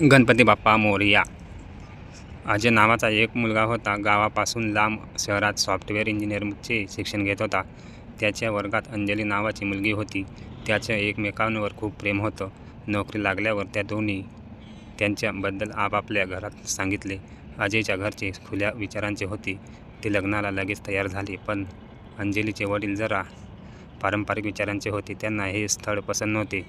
गणपती बाप्पा मोरया. अजय नावाचा एक मुलगा होता. गावापासून लांब शहरात सॉफ्टवेअर इंजिनिअरिंगचे शिक्षण घेत होता. त्याच्या वर्गात अंजली नावाची मुलगी होती. त्याचं एकमेकांवर खूप प्रेम होतं. नोकरी लागल्यावर त्या दोन्ही त्यांच्याबद्दल आपापल्या घरात सांगितले. अजयच्या घरचे खुल्या विचारांचे होते. ते लग्नाला लगेच तयार झाले. पण अंजलीचे वडील जरा पारंपरिक विचारांचे होते. त्यांना हे स्थळ पसंत नव्हते.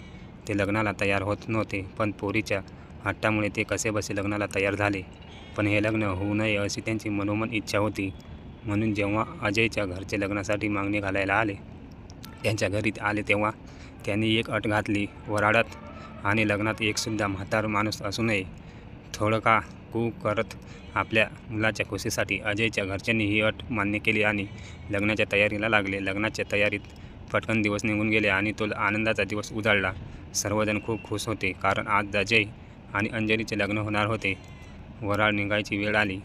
ते लग्नाला तयार होत नव्हते. पण पोरीच्या हट्टामुळे ते कसेबसे लग्नाला तयार झाले. पण हे लग्न होऊ नये अशी त्यांची मनोमन इच्छा होती. म्हणून जेव्हा अजयच्या घरचे लग्नासाठी मागणी घालायला त्यांच्या घरी आले तेव्हा त्यांनी एक अट घातली. वऱ्हाडात आणि लग्नात एकसुद्धा म्हातारा माणूस असू नये. थोडं का कू करत आपल्या मुलाच्या खुशीसाठी अजयच्या घरच्यांनी ही अट मान्य केली आणि लग्नाच्या तयारीला लागले. लग्नाच्या तयारीत पटकन दिवस निघून गेले आणि तो आनंदाचा दिवस उजाडला. सर्वजण खूप खुश होते, कारण आज अजय आणि अंजलीचे लग्न होणार होते. वऱ्हाड निघायची वेळ आली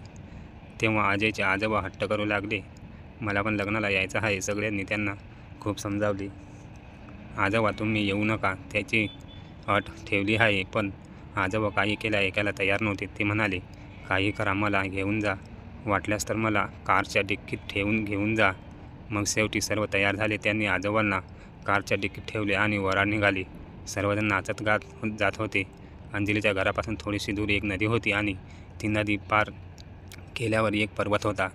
तेव्हा अजयचे आजोबा हट्ट करू लागले, मला पण लग्नाला यायचं आहे. सगळ्यांनी त्यांना खूप समजावले. आजोबा तुम्ही येऊ नका, त्याची अट ठेवली आहे. पण आजोबा काही ऐकायला तयार नव्हते. ते म्हणाले, काही करा, मला घेऊन जा. वाटल्यास तर मला कारच्या डिक्कीत ठेवून घेऊन जा. मग शेवटी सर्व तयार झाले. त्यांनी आजोबांना कारच्या डिक्कीत ठेवले आणि वऱ्हाड निघाले. सर्वजण नाचत गात जात होते. अंजलीच्या घरापासून थोडीशी दूर एक नदी होती आणि ती नदी पार केल्यावर एक पर्वत होता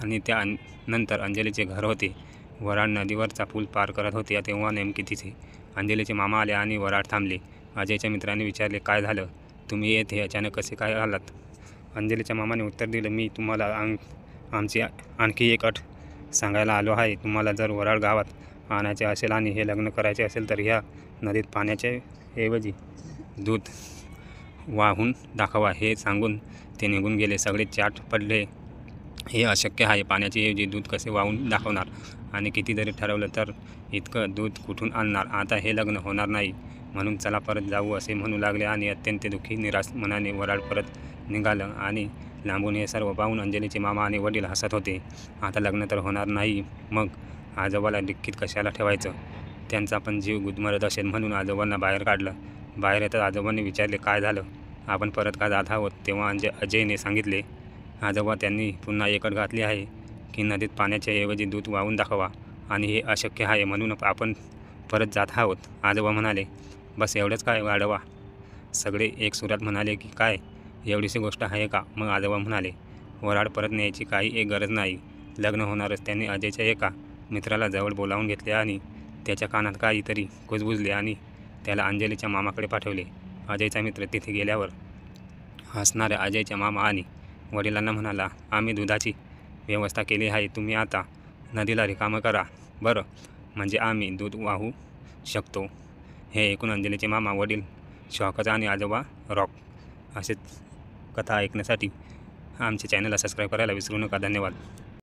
आणि त्यानंतर अंजलीचे घर होते. वऱ्हाड नदीवरचा पूल पार करत होते तेव्हा नेमके तिथे अंजलीचे मामा आले आणि वऱ्हाड थांबले. अजयच्या मित्रांनी विचारले, काय झालं? तुम्ही येथे अचानक कसे काय आलात? अंजलीच्या मामाने उत्तर दिलं, मी तुम्हाला आमची आणखी एक अट सांगायला आलो आहे. तुम्हाला जर वऱ्हाड गावात आणायचे असेल आणि हे लग्न करायचे असेल तर ह्या नदीत पाण्याच्या ऐवजी दूध वाहून दाखवा. हे सांगून ते निघून गेले. सगळे चाट पडले. हे अशक्य आहे. पाण्याच्या ऐवजी दूध कसे वाहून दाखवणार? आणि किती जरी ठरवलं तर इतकं दूध कुठून आणणार? आता हे लग्न होणार नाही. म्हणून चला परत जाऊ असे म्हणू लागले आणि अत्यंत दुःखी निराश मनाने वऱ्हाड परत निघालं. आणि लांबून हे सर्व पाहून अंजलीचे मामा आणि वडील हसत होते. आता लग्न तर होणार नाही, मग आजोबाला डिक्कीत कशाला ठेवायचं? त्यांचा पण जीव गुदमरत असेल म्हणून आजोबांना बाहेर काढलं. बाहेर येतात आजोबांनी विचारले, काय झालं? आपण परत का जात आहोत? तेव्हा अजयने सांगितले, आजोबा, त्यांनी पुन्हा एक अट घातली आहे की नदीत पाण्याच्या ऐवजी दूध वाहून दाखवा आणि हे अशक्य आहे म्हणून आपण परत जात आहोत. आजोबा म्हणाले, बस एवढंच काय वाढवा? सगळे एक सुरात म्हणाले की काय एवढीशी गोष्ट आहे का? मग आजोबा म्हणाले, वऱ्हाड परत न्यायची काही एक गरज नाही. लग्न होणारच. त्यांनी अजयच्या एका मित्राला जवळ बोलावून घेतले आणि त्याच्या कानात काहीतरी कुजबुजले आणि त्याला अंजलीच्या मामाकडे पाठवले. अजयचा मित्र तिथे गेल्यावर हसणाऱ्या अजयच्या मामा आणि वडिलांना म्हणाला, आम्ही दुधाची व्यवस्था केली आहे. तुम्ही आता नदीला रिकामं करा बरं, म्हणजे आम्ही दूध वाहू शकतो. हे ऐकून अंजलीचे मामा वडील शॉकच आणि आजोबा रॉक. असेच कथा ऐकण्यासाठी आमच्या चॅनलला सबस्क्राईब करायला विसरू नका. धन्यवाद.